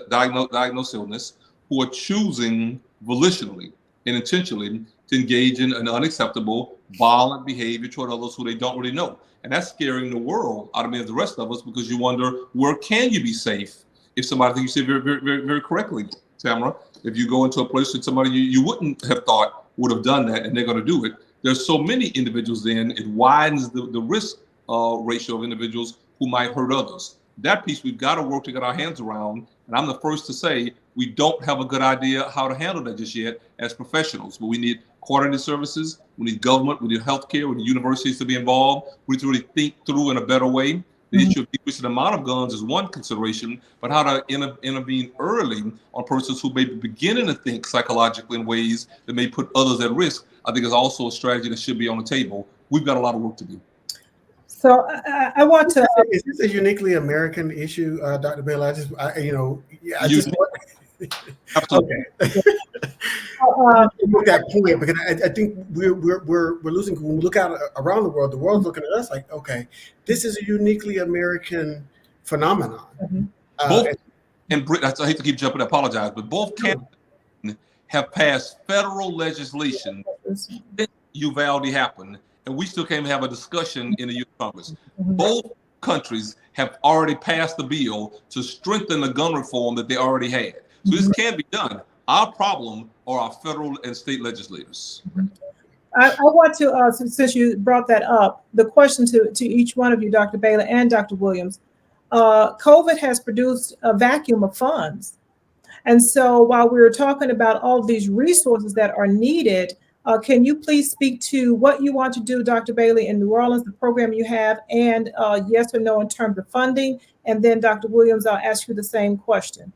diagnosed illness, who are choosing volitionally and intentionally to engage in an unacceptable, violent behavior toward others who they don't really know. And that's scaring the world out of many of the rest of us, because you wonder, where can you be safe if somebody, I think you said very, very, very, very correctly, Tamara, if you go into a place with somebody you wouldn't have thought would have done that, and they're going to do it. There's so many individuals, then it widens the risk ratio of individuals who might hurt others. That piece we've got to work to get our hands around. And I'm the first to say we don't have a good idea how to handle that just yet as professionals. But we need coordinated services, we need government, we need healthcare, we need universities to be involved. We need to really think through in a better way. The issue of decreasing the amount of guns is one consideration, but how to intervene early on persons who may be beginning to think psychologically in ways that may put others at risk, I think is also a strategy that should be on the table. We've got a lot of work to do. So I want to. Is this a uniquely American issue, Dr. Bailey? Okay. With that point, because I think we're losing when we look out around the world's looking at us like, okay, this is a uniquely American phenomenon. Both, and I hate to keep jumping, I apologize, but both candidates have passed federal legislation since Uvalde happened, and we still can't have a discussion in the U.S. Congress. Both countries have already passed the bill to strengthen the gun reform that they already had. So this can be done. Our problem are our federal and state legislators. I want to, since you brought that up, the question to each one of you, Dr. Bailey and Dr. Williams, COVID has produced a vacuum of funds. And so while we were talking about all of these resources that are needed, can you please speak to what you want to do, Dr. Bailey, in New Orleans, the program you have, and yes or no in terms of funding? And then Dr. Williams, I'll ask you the same question.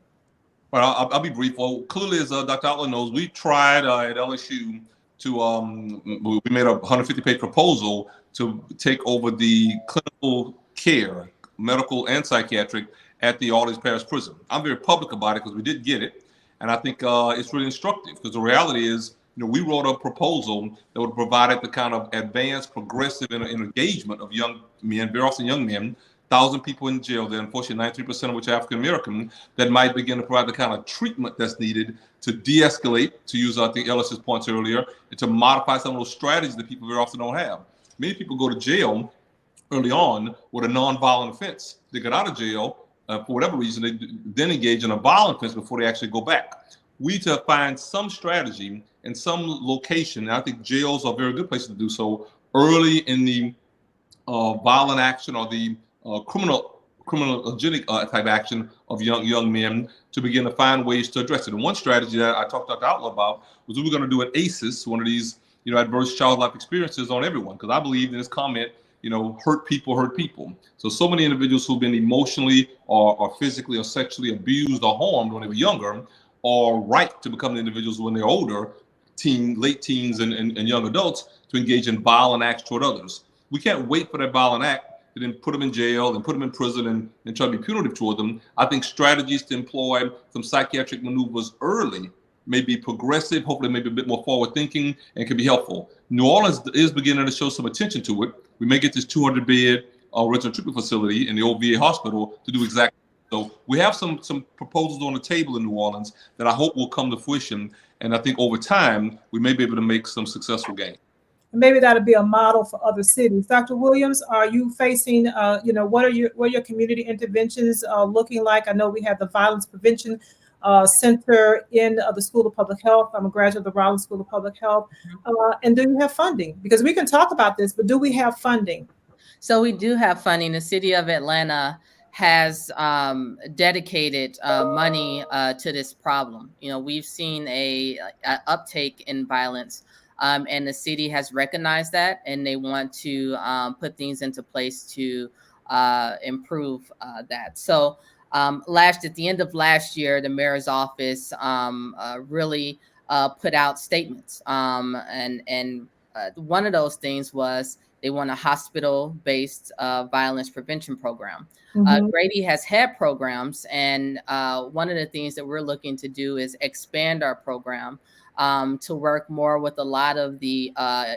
Well, I'll be brief. Well, clearly, as Dr. Outlaw knows, we tried at LSU to, we made a 150-page proposal to take over the clinical care, medical and psychiatric, at the Orleans Parish Prison. I'm very public about it because we did get it. And I think it's really instructive, because the reality is, we wrote a proposal that would provide the kind of advanced, progressive engagement of young men, very often young men, 1,000 people in jail there, unfortunately 93% of which are African-American, that might begin to provide the kind of treatment that's needed to de-escalate, to use, I think, Ellis's points earlier, and to modify some of those strategies that people very often don't have. Many people go to jail early on with a non-violent offense. They get out of jail, for whatever reason, they then engage in a violent offense before they actually go back. We need to find some strategy in some location, and I think jails are a very good place to do so, early in the violent action or the criminogenic type action of young men, to begin to find ways to address it. And one strategy that I talked to Dr. Outlaw about was we were going to do an ACEs, one of these adverse child life experiences, on everyone, because I believe in this comment hurt people. So many individuals who've been emotionally or physically or sexually abused or harmed when they were younger are right to become the individuals when they're older, late teens and young adults, to engage in violent acts toward others. We can't wait for that violent act to then put them in jail and put them in prison and try to be punitive toward them. I think strategies to employ some psychiatric maneuvers early may be progressive, hopefully maybe a bit more forward thinking, and can be helpful. New Orleans is beginning to show some attention to it. We may get this 200-bed original treatment facility in the old VA hospital to do exactly. So we have some proposals on the table in New Orleans that I hope will come to fruition. And I think over time, we may be able to make some successful gains. And maybe that'll be a model for other cities. Dr. Williams, are you facing, what are your community interventions looking like? I know we have the Violence Prevention Center in the School of Public Health. I'm a graduate of the Rollins School of Public Health. And do you have funding? Because we can talk about this, but do we have funding? So we do have funding. The city of Atlanta has dedicated money to this problem. We've seen a uptake in violence, and the city has recognized that, and they want to put things into place to improve that. So at the end of last year, the mayor's office really put out statements, and one of those things was they want a hospital-based violence prevention program. Grady has had programs, and one of the things that we're looking to do is expand our program to work more with a lot of the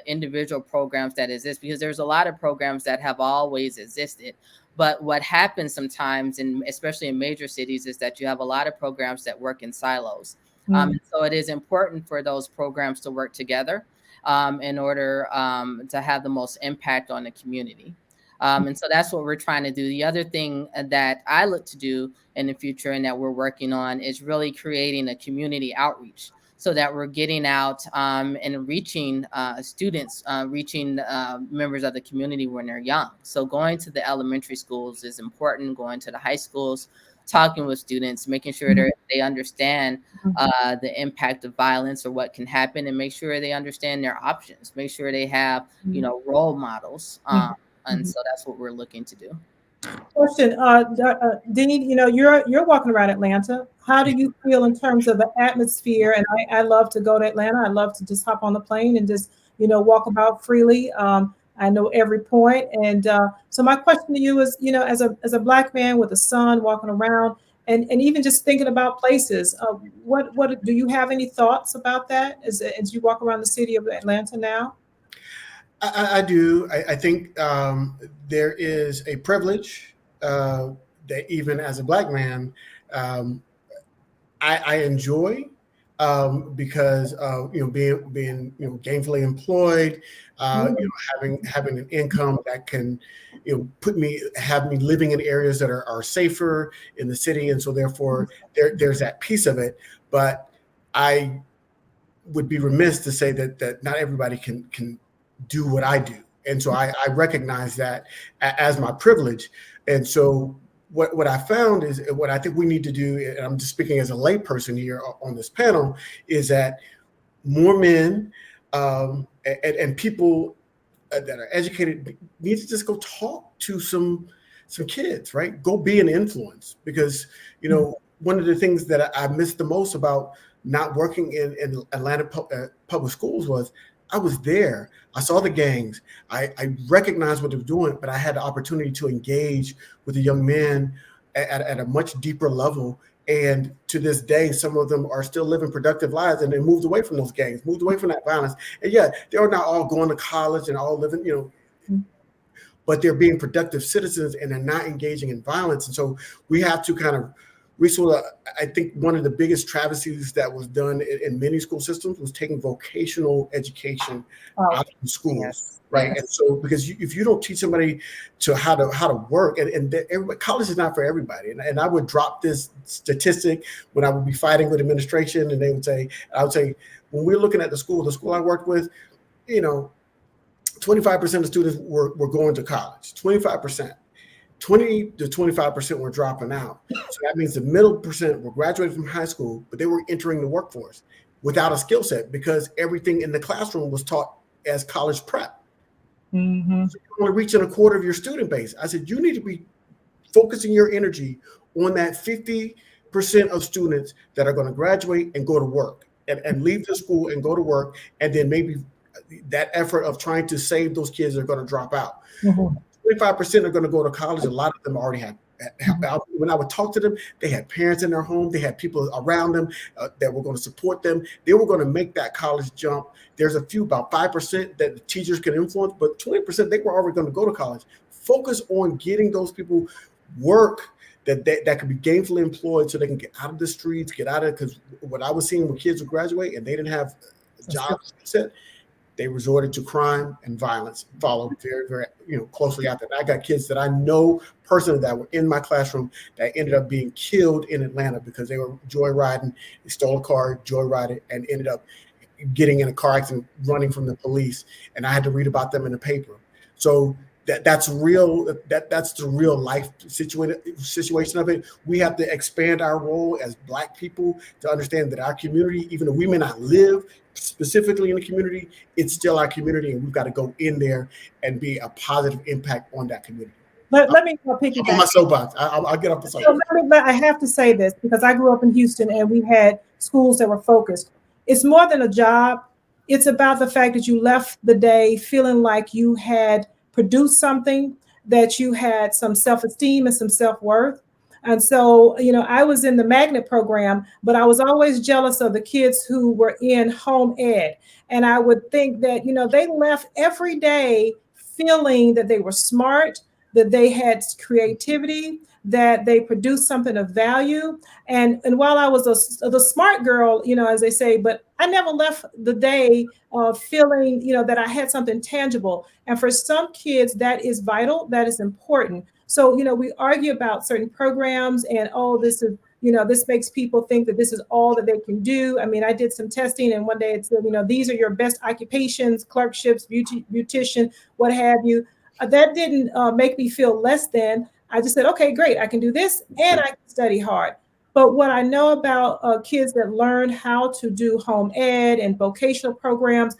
individual programs that exist, because there's a lot of programs that have always existed. But what happens sometimes, especially in major cities, is that you have a lot of programs that work in silos. So it is important for those programs to work together in order to have the most impact on the community. And so that's what we're trying to do. The other thing that I look to do in the future and that we're working on is really creating a community outreach, so that we're getting out and reaching students, reaching members of the community when they're young. So going to the elementary schools is important, going to the high schools, talking with students, making sure they understand the impact of violence or what can happen, and make sure they understand their options, make sure they have, role models. And so that's what we're looking to do. Question, Dean, you're walking around Atlanta. How do you feel in terms of the atmosphere? And I love to go to Atlanta. I love to just hop on the plane and just, walk about freely. I know every point. And so my question to you is, as a Black man with a son walking around and even just thinking about places, what do you have any thoughts about that as you walk around the city of Atlanta now? I do. I think there is a privilege that even as a Black man, I enjoy because being gainfully employed, having an income that can have me living in areas that are safer in the city, and so therefore there's that piece of it. But I would be remiss to say that not everybody can do what I do. And so I recognize that as my privilege. And so what I found is, what I think we need to do, and I'm just speaking as a layperson here on this panel, is that more men and people that are educated need to just go talk to some kids, right? Go be an influence, because, one of the things that I missed the most about not working in Atlanta public schools was I was there. I saw the gangs. I recognized what they were doing, but I had the opportunity to engage with the young men at a much deeper level. And to this day, some of them are still living productive lives, and they moved away from those gangs, moved away from that violence. And yeah, they are not all going to college and all living, but they're being productive citizens and they're not engaging in violence. And so we have to kind of restore. I think one of the biggest travesties that was done in many school systems was taking vocational education out of schools. Yes. Right. Yes. And so, because if you don't teach somebody how to work, and college is not for everybody. And I would drop this statistic when I would be fighting with administration, and I would say, when we're looking at the school I worked with, 25% of students were going to college, 25%. 20 to 25% were dropping out. So that means the middle percent were graduating from high school, but they were entering the workforce without a skill set, because everything in the classroom was taught as college prep. Mm-hmm. So you're only reaching a quarter of your student base. I said, you need to be focusing your energy on that 50% of students that are going to graduate and go to work and leave the school and go to work. And then maybe that effort of trying to save those kids are going to drop out. Mm-hmm. 25% are going to go to college. A lot of them already have. When I would talk to them, they had parents in their home. They had people around them that were going to support them. They were going to make that college jump. There's a few, about 5% that the teachers can influence, but 20% they were already going to go to college. Focus on getting those people work that could be gainfully employed so they can get out of the streets, get out of, because what I was seeing when kids would graduate and they didn't have jobs set, they resorted to crime and violence, followed very, very, closely after that. I got kids that I know personally that were in my classroom that ended up being killed in Atlanta because they were joyriding, they stole a car, joyrided, and ended up getting in a car accident, running from the police. And I had to read about them in the paper. So that's real. That's the real life situation of it. We have to expand our role as Black people to understand that our community, even though we may not live specifically in the community, it's still our community, and we've got to go in there and be a positive impact on that community. Let me piggyback. On my soapbox. I'll get off the soapbox. But I have to say this because I grew up in Houston and we had schools that were focused. It's more than a job. It's about the fact that you left the day feeling like you had produced something, that you had some self-esteem and some self-worth. And so, I was in the magnet program, but I was always jealous of the kids who were in home ed. And I would think that, they left every day feeling that they were smart, that they had creativity, that they produced something of value. And while I was the smart girl, as they say, but I never left the day feeling, that I had something tangible. And for some kids, that is vital, that is important. So, we argue about certain programs and, this is, this makes people think that this is all that they can do. I mean, I did some testing and one day it said, these are your best occupations, clerkships, beautician, what have you. That didn't make me feel less than. I just said, okay, great. I can do this and I can study hard. But what I know about kids that learn how to do home ed and vocational programs,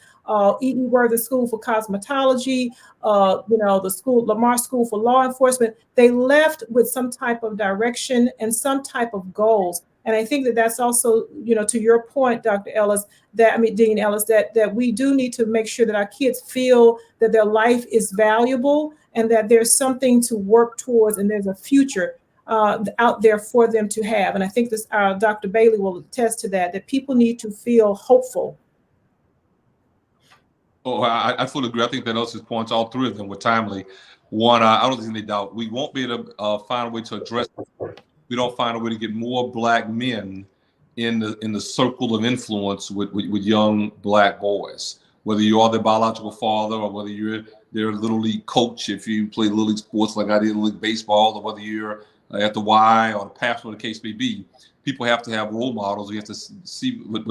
Eaton Worthen School for Cosmetology, the Lamar School for Law Enforcement, they left with some type of direction and some type of goals. And I think that that's also, to your point, Dean Ellis, that we do need to make sure that our kids feel that their life is valuable and that there's something to work towards and there's a future out there for them to have. And I think this, Dr. Bailey will attest to that people need to feel hopeful. Oh, I fully agree. I think that Elsie's points, all three of them, were timely. One, I don't think any doubt. We won't be able to find a way to address it. We don't find a way to get more Black men in the circle of influence with young Black boys. Whether you are their biological father or whether you're their little league coach, if you play little league sports like I did, little league baseball, or whether you're at the Y or the pastor, the case may be, people have to have role models. You have to see what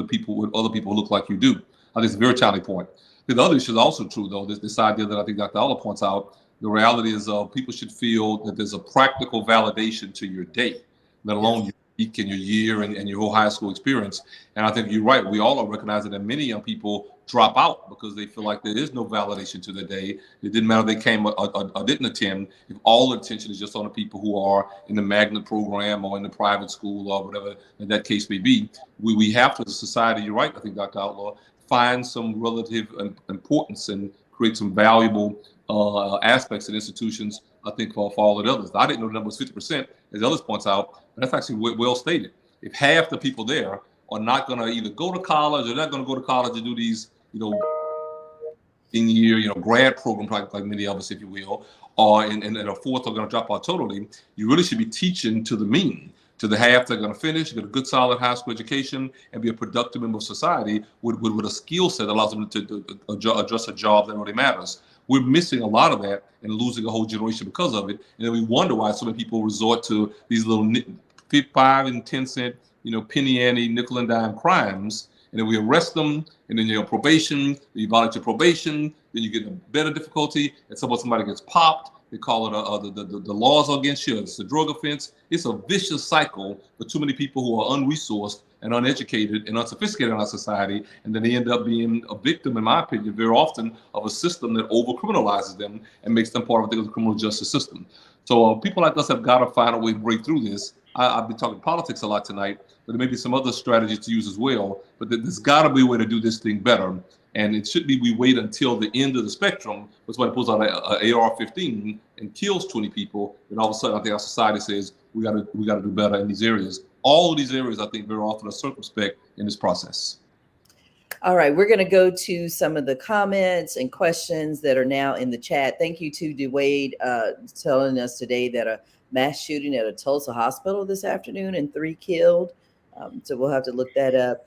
other people look like you do. I think it's a very timely point. The other issue is also true, though, this idea that I think Dr. Allah points out. The reality is people should feel that there's a practical validation to your day, let alone your week and your year and your whole high school experience. And I think you're right. We all are recognizing that many young people drop out because they feel like there is no validation to their day. It didn't matter if they came or didn't attend. If all the attention is just on the people who are in the magnet program or in the private school or whatever that case may be, we have to, as a society, you're right, I think, Dr. Outlaw, find some relative importance and create some valuable aspects and institutions, I think, for all the others. I didn't know the number was 50%, as Ellis points out, but that's actually well stated. If half the people there are not going to either go to college or not going to go to college to do these, in-year, grad program, like many of us, if you will, or and a fourth are going to drop out totally, you really should be teaching to the mean. To the half that are going to finish, get a good, solid high school education, and be a productive member of society with a skill set that allows them to address a job that really matters. We're missing a lot of that and losing a whole generation because of it. And then we wonder why so many people resort to these little 5 and 10 cent, penny ante, nickel and dime crimes. And then we arrest them, and then you're on probation, then you violate your probation, then you get a better difficulty, and somebody gets popped. They call it the laws are against you. It's a drug offense. It's a vicious cycle for too many people who are unresourced and uneducated and unsophisticated in our society, and then they end up being a victim, in my opinion, very often of a system that over-criminalizes them and makes them part of the criminal justice system. So people like us have got to find a way to break through this. I've been talking politics a lot tonight, but there may be some other strategies to use as well. But there's got to be a way to do this thing better. And it should be we wait until the end of the spectrum, when somebody pulls out an AR-15 and kills 20 people, and all of a sudden I think our society says we got to do better in these areas. All of these areas, I think, very often are circumspect in this process. All right, we're going to go to some of the comments and questions that are now in the chat. Thank you to DeWade telling us today that a mass shooting at a Tulsa hospital this afternoon and 3 killed. So we'll have to look that up.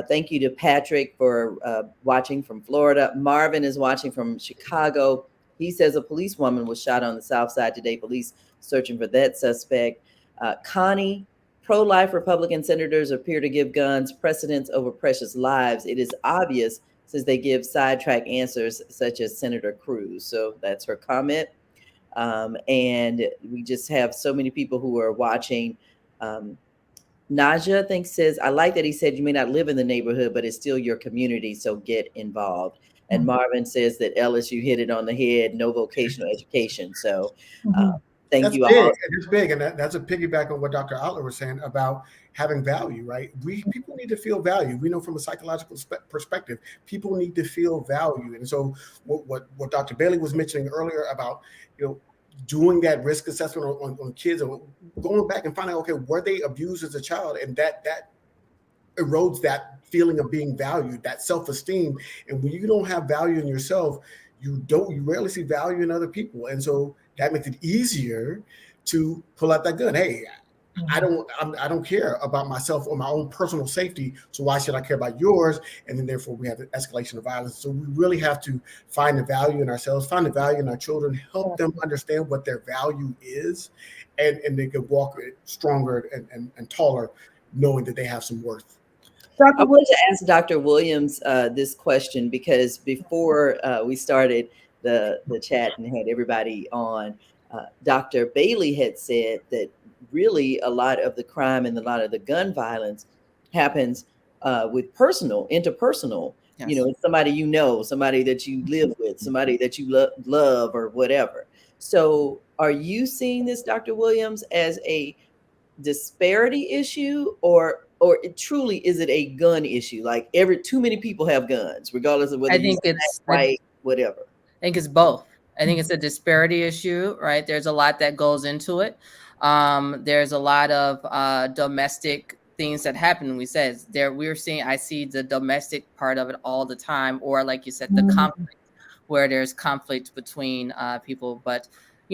Thank you to Patrick for watching from Florida. Marvin is watching from Chicago. He says a policewoman was shot on the South Side today. Police searching for that suspect. Connie, pro-life Republican senators appear to give guns precedence over precious lives. It is obvious since they give sidetrack answers such as Senator Cruz. So that's her comment. And we just have so many people who are watching. Naja, I think, says, I like that he said you may not live in the neighborhood, but it's still your community, so get involved. And Marvin says that LSU hit it on the head, no vocational education. So thank that's you big. all. It's big, and that's a piggyback on what Dr. Outler was saying about having value, right? People need to feel value. We know from a psychological perspective, people need to feel value. And so what Dr. Bailey was mentioning earlier about, doing that risk assessment on kids, or going back and finding out, okay, were they abused as a child? And that erodes that feeling of being valued, that self-esteem. And when you don't have value in yourself, you rarely see value in other people. And so that makes it easier to pull out that gun. Hey, I don't care about myself or my own personal safety, so why should I care about yours? And then therefore we have the escalation of violence. So we really have to find the value in ourselves, find the value in our children, help them understand what their value is, and they can walk stronger and taller, knowing that they have some worth. I wanted to ask Dr. Williams this question, because before we started the chat and had everybody on, Dr. Bailey had said that really a lot of the crime and a lot of the gun violence happens with interpersonal. Yes. It's somebody somebody that you live with, somebody that you love or whatever. So are you seeing this, Dr. Williams, as a disparity issue, or truly is it a gun issue? Like too many people have guns, regardless of whether it's right, whatever. I think it's both. I think it's a disparity issue, right? There's a lot that goes into it. There's a lot of domestic things that happen. I see the domestic part of it all the time, or like you said, the conflict, where there's conflict between people. But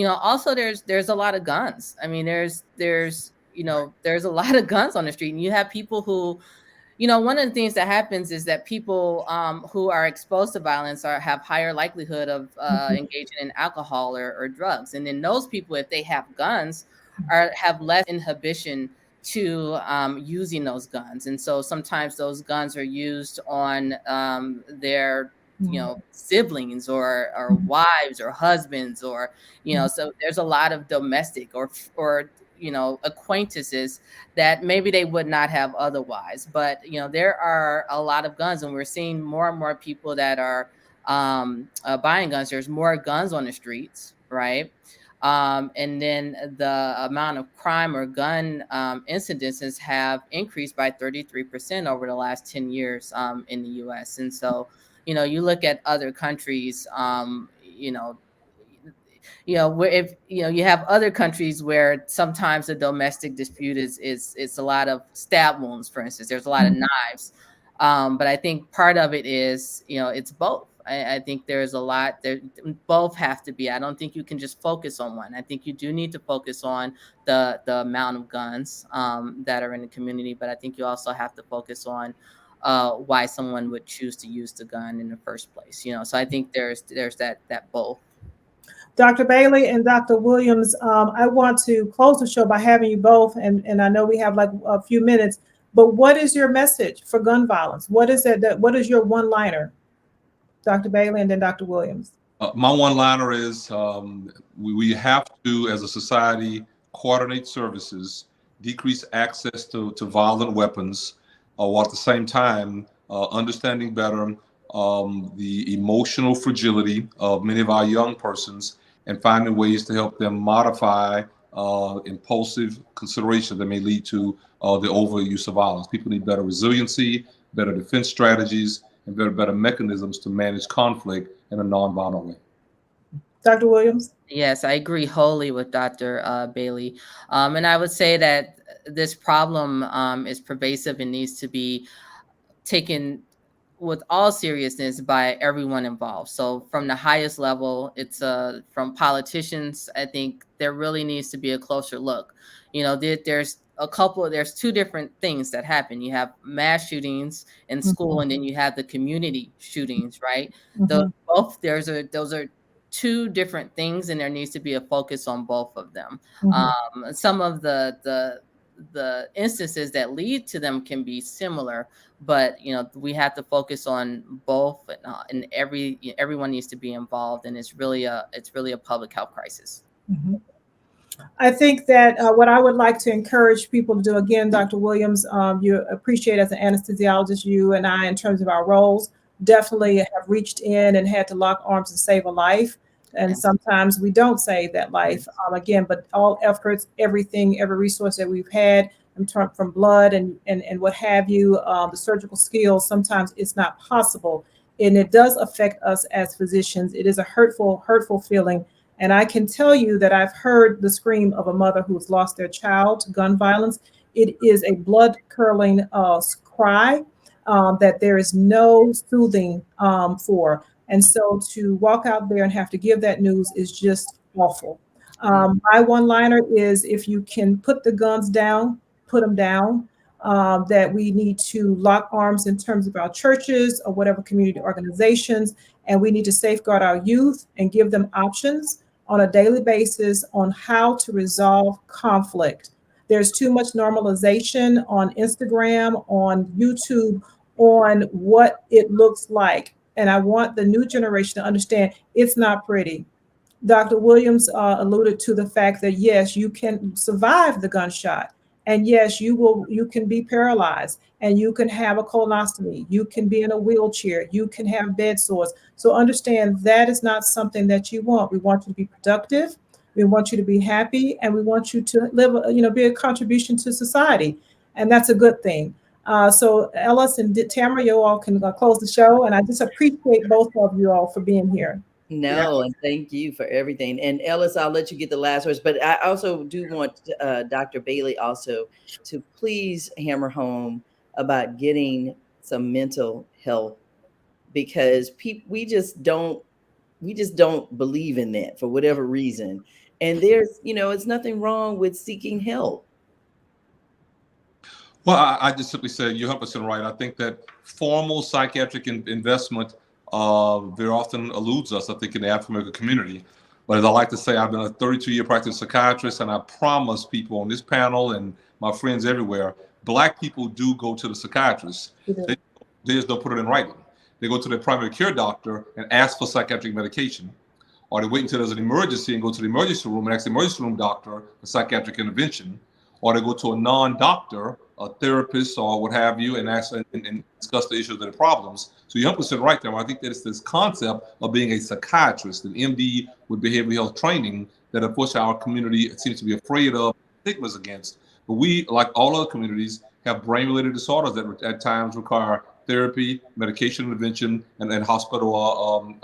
also there's a lot of guns. I mean, there's a lot of guns on the street, and you have people who, one of the things that happens is that people who are exposed to violence have higher likelihood of engaging in alcohol or drugs. And then those people, if they have guns, have less inhibition to using those guns. And so sometimes those guns are used on their siblings or wives or husbands, or so there's a lot of domestic or acquaintances that maybe they would not have otherwise. But there are a lot of guns, and we're seeing more and more people that are buying guns. There's more guns on the streets, right? And then the amount of crime or gun incidences have increased by 33% over the last 10 years in the U.S. And so, you look at other countries, where if you have other countries where sometimes the domestic dispute is a lot of stab wounds, for instance. There's a lot of knives, but I think part of it is it's both. I think there's a lot there. Both have to be. I don't think you can just focus on one. I think you do need to focus on the amount of guns that are in the community, but I think you also have to focus on why someone would choose to use the gun in the first place. So I think there's that both. Dr. Bailey and Dr. Williams, I want to close the show by having you both, and I know we have like a few minutes, but what is your message for gun violence? What is what is your one-liner? Dr. Bailey and then Dr. Williams. My one-liner is we have to, as a society, coordinate services, decrease access to violent weapons, while at the same time understanding better the emotional fragility of many of our young persons and finding ways to help them modify impulsive considerations that may lead to the overuse of violence. People need better resiliency, better defense strategies, and better mechanisms to manage conflict in a nonviolent way. Dr. Williams? Yes, I agree wholly with Dr. Bailey. And I would say that this problem is pervasive and needs to be taken with all seriousness by everyone involved. So from the highest level, it's from politicians. I think there really needs to be a closer look. You know, there's two different things that happen. You have mass shootings in school, and then you have the community shootings, right? Those are two different things, and there needs to be a focus on both of them. Some of the instances that lead to them can be similar, but you know, we have to focus on both, and everyone needs to be involved, and it's really a public health crisis. I think that what I would like to encourage people to do, again, Dr. Williams, you appreciate as an anesthesiologist, you and I, in terms of our roles, definitely have reached in and had to lock arms and save a life. And sometimes we don't save that life. Again, but all efforts, everything, every resource that we've had from blood and what have you, the surgical skills, sometimes it's not possible. And it does affect us as physicians. It is a hurtful feeling. And I can tell you that I've heard the scream of a mother who has lost their child to gun violence. It is a blood-curdling cry that there is no soothing for. And so to walk out there and have to give that news is just awful. My one-liner is, if you can put the guns down, put them down. That we need to lock arms in terms of our churches or whatever community organizations, and we need to safeguard our youth and give them options on a daily basis on how to resolve conflict. There's too much normalization on Instagram, on YouTube, on what it looks like. And I want the new generation to understand it's not pretty. Dr. Williams alluded to the fact that, yes, you can survive the gunshot. And yes, you can be paralyzed, and you can have a colonoscopy. You can be in a wheelchair. You can have bed sores. So understand that is not something that you want. We want you to be productive. We want you to be happy, and we want you to live, be a contribution to society. And that's a good thing. So Ellis and Tamara, you all can close the show. And I just appreciate both of you all for being here. No, and thank you for everything. And Ellis, I'll let you get the last words, but I also do want Dr. Bailey also to please hammer home about getting some mental health, because we just don't believe in that for whatever reason. And there's, it's nothing wrong with seeking help. Well, I just simply say you're 100% right. I think that formal psychiatric investment very often eludes us, I think, in the African American community. But as I like to say, I've been a 32-year practicing psychiatrist, and I promise people on this panel and my friends everywhere, Black people do go to the psychiatrist. They just don't put it in writing. They go to their primary care doctor and ask for psychiatric medication, or they wait until there's an emergency and go to the emergency room and ask the emergency room doctor for psychiatric intervention, or they go to a non-doctor, a therapist or what have you, and ask and discuss the issues of their problems. So you're 100% right there. I think that it's this concept of being a psychiatrist, an MD with behavioral health training, that unfortunately our community seems to be afraid of, stigmas against. But we, like all other communities, have brain-related disorders that at times require therapy, medication intervention, and hospital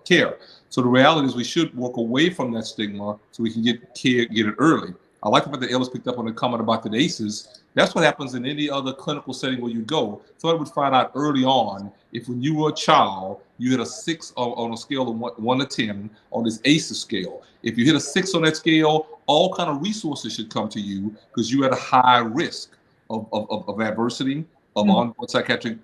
care. So the reality is we should work away from that stigma so we can get care, get it early. I like the fact that Ellis picked up on the comment about the ACEs. That's what happens in any other clinical setting where you go. Somebody would find out early on if when you were a child, you hit a 6 on a scale of 1 to 10 on this ACEs scale. If you hit a 6 on that scale, all kind of resources should come to you because you're at a high risk of adversity, of ongoing psychiatric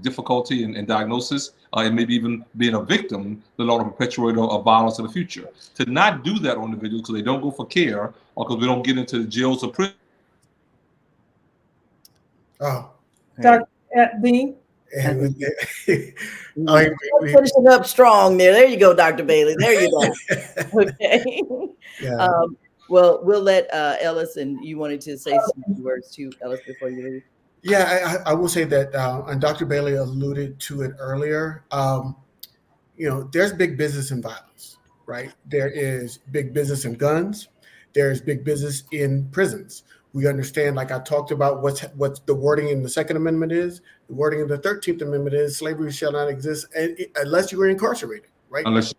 difficulty and diagnosis, and maybe even being a victim, let alone a perpetuator of violence in the future. To not do that on individuals because they don't go for care or because we don't get into the jails or prison. Oh. Dr. Dean? Finishing up strong there. There you go, Dr. Bailey. There you go. Okay. Well, we'll let Ellis, and you wanted to say some words too, Ellis, before you leave. Yeah, I will say that, and Dr. Bailey alluded to it earlier. There's big business in violence, right? There is big business in guns. There's big business in prisons. We understand, like I talked about, what's the wording in the Second Amendment is. The wording in the 13th Amendment is slavery shall not exist unless you are incarcerated, right? Unless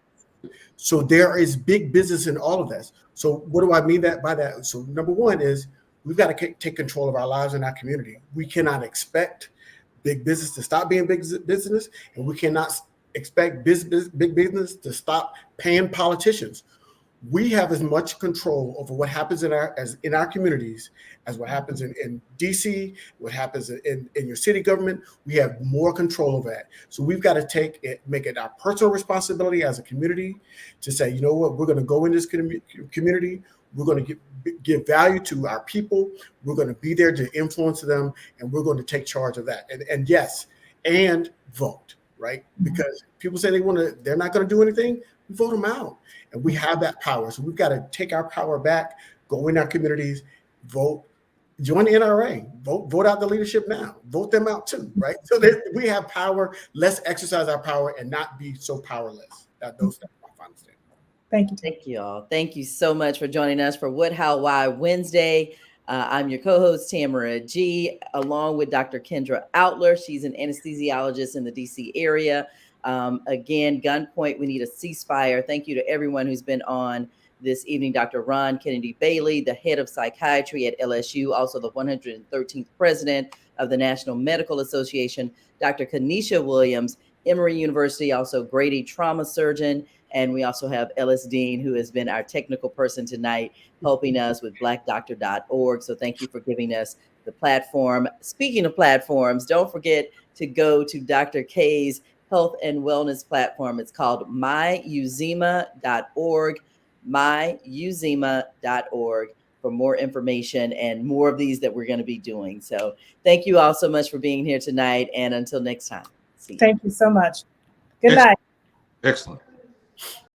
So there is big business in all of this. So what do I mean by that? So number one is we've got to take control of our lives and our community. We cannot expect big business to stop being big business, and we cannot expect big business to stop paying politicians. We have as much control over what happens in our communities as what happens in DC, what happens in your city government. We have more control over that. So we've got to make it our personal responsibility as a community to say, you know what, we're going to go in this community. We're going to give value to our people. We're going to be there to influence them, and we're going to take charge of that. And yes, and vote, right? Because people say they're not going to do anything. Vote them out. And we have that power. So we've got to take our power back, go in our communities, vote, join the NRA, vote out the leadership now, vote them out too, right? So we have power. Let's exercise our power and not be so powerless. That's my final statement. Thank you. Thank you all. Thank you so much for joining us for What, How, Why Wednesday. I'm your co-host, Tamara G, along with Dr. Kendra Outler. She's an anesthesiologist in the DC area. Again, gunpoint, we need a ceasefire. Thank you to everyone who's been on this evening. Dr. Ron Kennedy Bailey, the head of psychiatry at LSU, also the 113th president of the National Medical Association. Dr. Kanisha Williams, Emory University, also Grady trauma surgeon. And we also have Ellis Dean, who has been our technical person tonight, helping us with blackdoctor.org. So thank you for giving us the platform. Speaking of platforms, don't forget to go to Dr. K's health and wellness platform. It's called myuzima.org, myuzima.org for more information and more of these that we're going to be doing. So thank you all so much for being here tonight. And until next time. Thank you so much. Good night. Excellent.